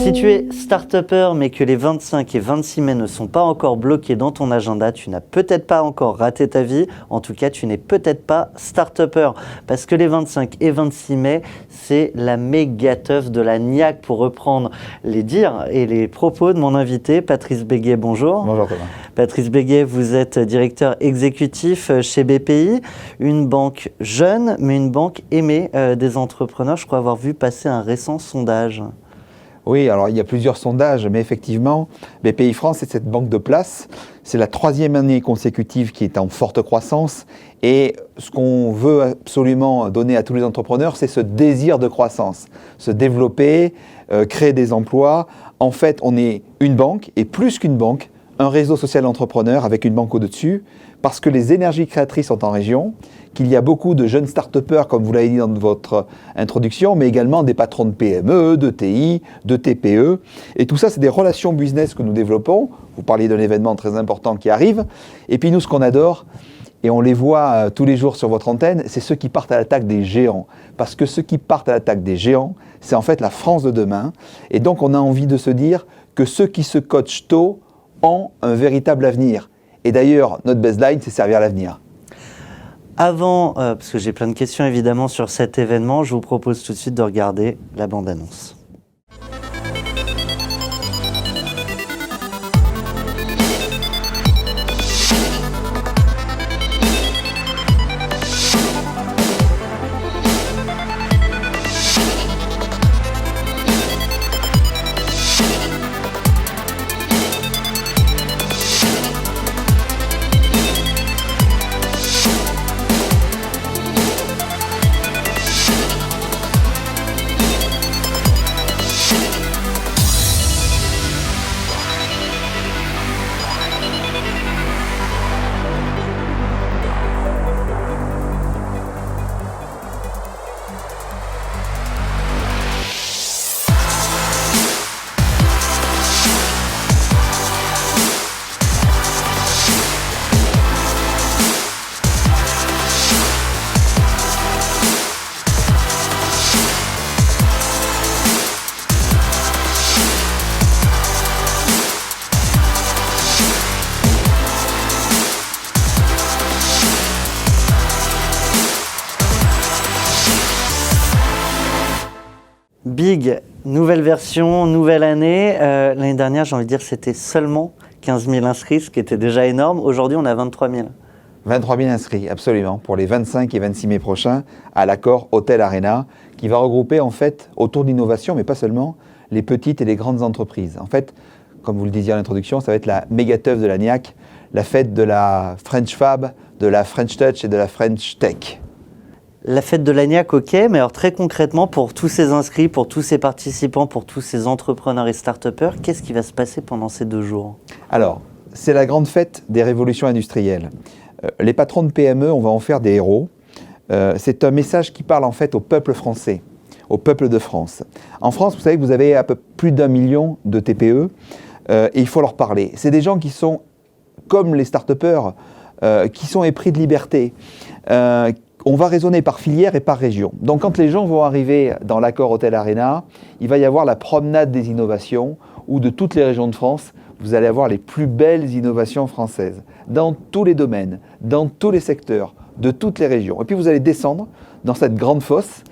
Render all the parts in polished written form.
Si tu es start-upper mais que les 25 et 26 mai ne sont pas encore bloqués dans ton agenda, tu n'as peut-être pas encore raté ta vie. En tout cas, tu n'es peut-être pas start-upper. Parce que les 25 et 26 mai, c'est la méga teuf de la niaque, pour reprendre les dires et les propos de mon invité, Patrice Béguet. Bonjour. Bonjour Thomas. Patrice Béguet, vous êtes directeur exécutif chez BPI, une banque jeune mais une banque aimée des entrepreneurs. Je crois avoir vu passer un récent sondage. Oui, alors il y a plusieurs sondages, mais effectivement, BPI France est cette banque de place. C'est la 3e année consécutive qui est en forte croissance. Et ce qu'on veut absolument donner à tous les entrepreneurs, c'est ce désir de croissance, se développer, créer des emplois. En fait, on est une banque, et plus qu'une banque, un réseau social d'entrepreneurs avec une banque au-dessus, parce que les énergies créatrices sont en région, qu'il y a beaucoup de jeunes start-upers, comme vous l'avez dit dans votre introduction, mais également des patrons de PME, de TI, de TPE. Et tout ça, c'est des relations business que nous développons. Vous parliez d'un événement très important qui arrive. Et puis nous, ce qu'on adore, et on les voit tous les jours sur votre antenne, c'est ceux qui partent à l'attaque des géants. Parce que ceux qui partent à l'attaque des géants, c'est en fait la France de demain. Et donc, on a envie de se dire que ceux qui se coachent tôt ont un véritable avenir. Et d'ailleurs, notre baseline, c'est servir l'avenir. Avant, parce que j'ai plein de questions évidemment sur cet événement, je vous propose tout de suite de regarder la bande-annonce. Big, nouvelle version, nouvelle année. L'année dernière, j'ai envie de dire, c'était seulement 15 000 inscrits, ce qui était déjà énorme. Aujourd'hui, on a 23 000. 23 000 inscrits, absolument, pour les 25 et 26 mai prochains à l'accord Hôtel Arena, qui va regrouper en fait autour d'innovation, mais pas seulement, les petites et les grandes entreprises. En fait, comme vous le disiez à l'introduction, ça va être la méga teuf de la niaque, la fête de la French Fab, de la French Touch et de la French Tech. La fête de la niaque, ok, mais alors très concrètement, pour tous ces inscrits, pour tous ces participants, pour tous ces entrepreneurs et start-upers, qu'est-ce qui va se passer pendant ces 2 jours? Alors, c'est la grande fête des révolutions industrielles. Les patrons de PME, on va en faire des héros. C'est un message qui parle en fait au peuple français, au peuple de France. En France, vous savez que vous avez à peu plus d'1 million de TPE et il faut leur parler. C'est des gens qui sont, comme les start-upers, qui sont épris de liberté. On va raisonner par filière et par région. Donc quand les gens vont arriver dans l'accord Hôtel Arena, il va y avoir la promenade des innovations où de toutes les régions de France, vous allez avoir les plus belles innovations françaises dans tous les domaines, dans tous les secteurs, de toutes les régions. Et puis vous allez descendre dans cette grande fosse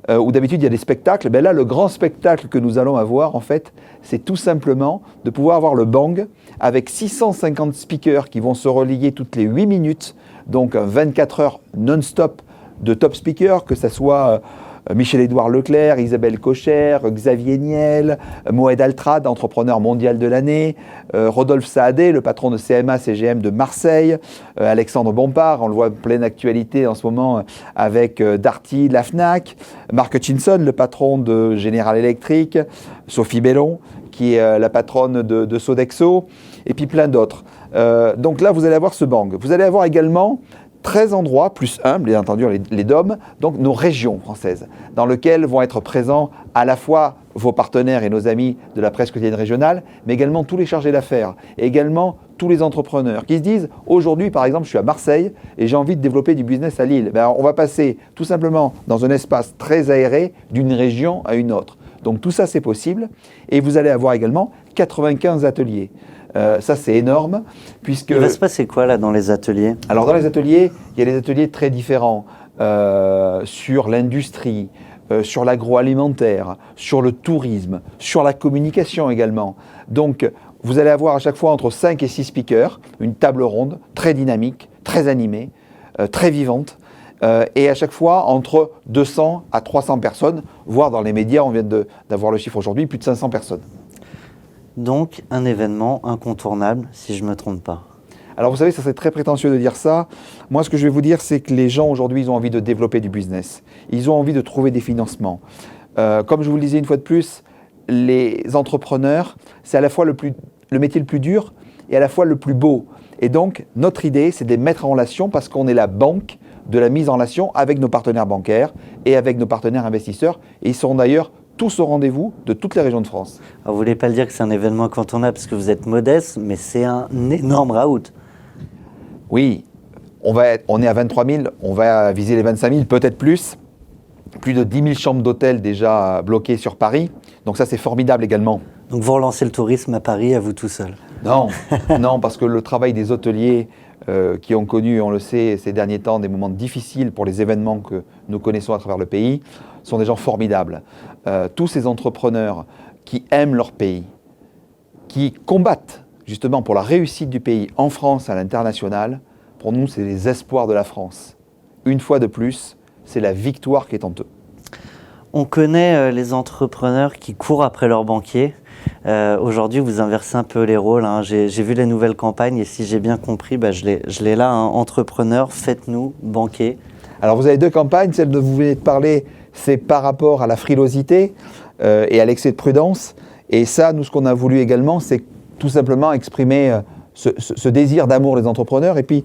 où d'habitude il y a des spectacles. Ben là, le grand spectacle que nous allons avoir, en fait, c'est tout simplement de pouvoir avoir le Bang avec 650 speakers qui vont se relier toutes les 8 minutes, donc 24 heures non-stop de top speakers, que ce soit Michel-Édouard Leclerc, Isabelle Cocher, Xavier Niel, Moed Altrad, entrepreneur mondial de l'année, Rodolphe Saadé, le patron de CMA-CGM de Marseille, Alexandre Bompard, on le voit en pleine actualité en ce moment avec Darty, la Fnac, Mark Hutchinson, le patron de General Electric, Sophie Bellon, qui est la patronne de Sodexo, et puis plein d'autres. Donc là, vous allez avoir ce Bang. Vous allez avoir également 13 endroits, plus un, bien entendu les DOM, donc nos régions françaises, dans lesquelles vont être présents à la fois vos partenaires et nos amis de la presse quotidienne régionale, mais également tous les chargés d'affaires, et également tous les entrepreneurs qui se disent aujourd'hui, par exemple, je suis à Marseille et j'ai envie de développer du business à Lille. Ben, on va passer tout simplement dans un espace très aéré d'une région à une autre. Donc tout ça, c'est possible. Et vous allez avoir également 95 ateliers. Ça, c'est énorme. Puisque... Il va se passer quoi là dans les ateliers? Alors dans les ateliers, il y a des ateliers très différents sur l'industrie, sur l'agroalimentaire, sur le tourisme, sur la communication également. Donc, vous allez avoir à chaque fois entre 5 et 6 speakers, une table ronde très dynamique, très animée, très vivante, et à chaque fois entre 200 à 300 personnes, voire dans les médias, on vient d'avoir le chiffre aujourd'hui, plus de 500 personnes. Donc, un événement incontournable, si je ne me trompe pas. Alors vous savez, ça c'est très prétentieux de dire ça. Moi, ce que je vais vous dire, c'est que les gens aujourd'hui, ils ont envie de développer du business. Ils ont envie de trouver des financements. Comme je vous le disais une fois de plus, les entrepreneurs, c'est à la fois le métier le plus dur et à la fois le plus beau. Et donc, notre idée, c'est de les mettre en relation parce qu'on est la banque de la mise en relation avec nos partenaires bancaires et avec nos partenaires investisseurs. Et ils seront d'ailleurs tous au rendez-vous de toutes les régions de France. Alors, vous ne voulez pas le dire que c'est un événement incontournable parce que vous êtes modeste, mais c'est un énorme raout. Oui, on est à 23 000, on va viser les 25 000, peut-être plus. Plus de 10 000 chambres d'hôtel déjà bloquées sur Paris. Donc ça, c'est formidable également. Donc vous relancez le tourisme à Paris à vous tout seul? Non, non, parce que le travail des hôteliers qui ont connu, on le sait, ces derniers temps, des moments difficiles pour les événements que nous connaissons à travers le pays, sont des gens formidables. Tous ces entrepreneurs qui aiment leur pays, qui combattent justement pour la réussite du pays en France, à l'international, pour nous, c'est les espoirs de la France. Une fois de plus, c'est la victoire qui est en eux. On connaît les entrepreneurs qui courent après leurs banquiers. Aujourd'hui, vous inversez un peu les rôles. Hein. J'ai vu les nouvelles campagnes et si j'ai bien compris, je l'ai là, hein. Entrepreneur, faites-nous banquier. Alors vous avez deux campagnes. Celle dont vous venez de parler, c'est par rapport à la frilosité et à l'excès de prudence. Et ça, nous, ce qu'on a voulu également, c'est tout simplement exprimer ce désir d'amour des entrepreneurs et puis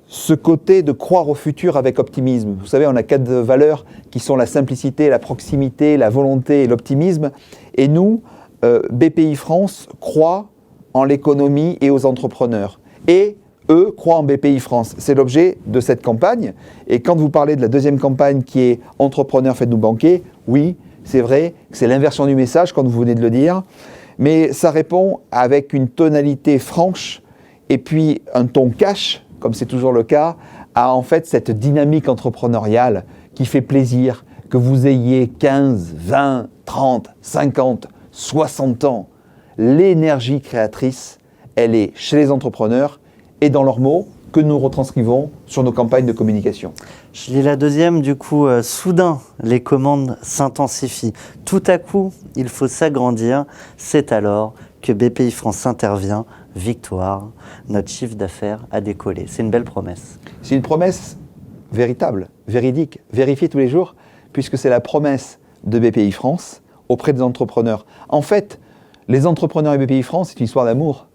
ce côté de croire au futur avec optimisme. Vous savez, on a 4 valeurs qui sont la simplicité, la proximité, la volonté et l'optimisme. Et nous, BPI France croit en l'économie et aux entrepreneurs. Et eux croient en BPI France. C'est l'objet de cette campagne. Et quand vous parlez de la deuxième campagne qui est « Entrepreneurs, faites-nous banquer », oui, c'est vrai, c'est l'inversion du message, comme vous venez de le dire. Mais ça répond avec une tonalité franche et puis un ton cash, comme c'est toujours le cas, à en fait cette dynamique entrepreneuriale qui fait plaisir, que vous ayez 15, 20, 30, 50, 60 ans. L'énergie créatrice, elle est chez les entrepreneurs et dans leurs mots que nous retranscrivons sur nos campagnes de communication. Je lis la deuxième, du coup, soudain, les commandes s'intensifient. Tout à coup, il faut s'agrandir. C'est alors que BPI France intervient. Victoire, notre chiffre d'affaires a décollé. C'est une belle promesse. C'est une promesse véritable, véridique, vérifiée tous les jours, puisque c'est la promesse de BPI France auprès des entrepreneurs. En fait, les entrepreneurs et BPI France, c'est une histoire d'amour.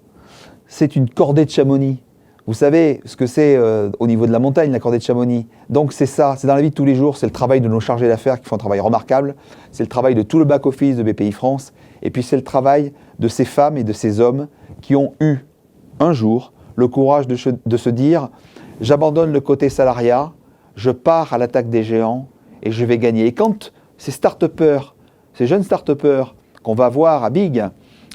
C'est une cordée de Chamonix. Vous savez ce que c'est au niveau de la montagne, la cordée de Chamonix. Donc c'est ça, c'est dans la vie de tous les jours, c'est le travail de nos chargés d'affaires qui font un travail remarquable, c'est le travail de tout le back-office de BPI France, et puis c'est le travail de ces femmes et de ces hommes qui ont eu un jour le courage de se dire « j'abandonne le côté salariat, je pars à l'attaque des géants et je vais gagner ». Et quand ces start-upers, ces jeunes start-upers qu'on va voir à Big,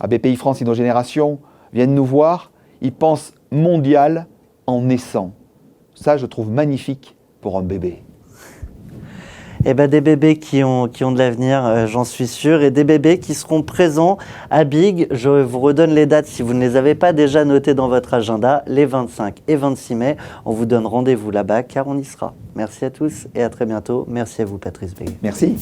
à BPI France Innogénération, viennent nous voir, ils pensent mondial en naissant. Ça, je trouve magnifique pour un bébé. Eh ben, des bébés qui ont de l'avenir, j'en suis sûr, et des bébés qui seront présents à Big. Je vous redonne les dates si vous ne les avez pas déjà notées dans votre agenda, les 25 et 26 mai. On vous donne rendez-vous là-bas car on y sera. Merci à tous et à très bientôt. Merci à vous, Patrice Béguet. Merci.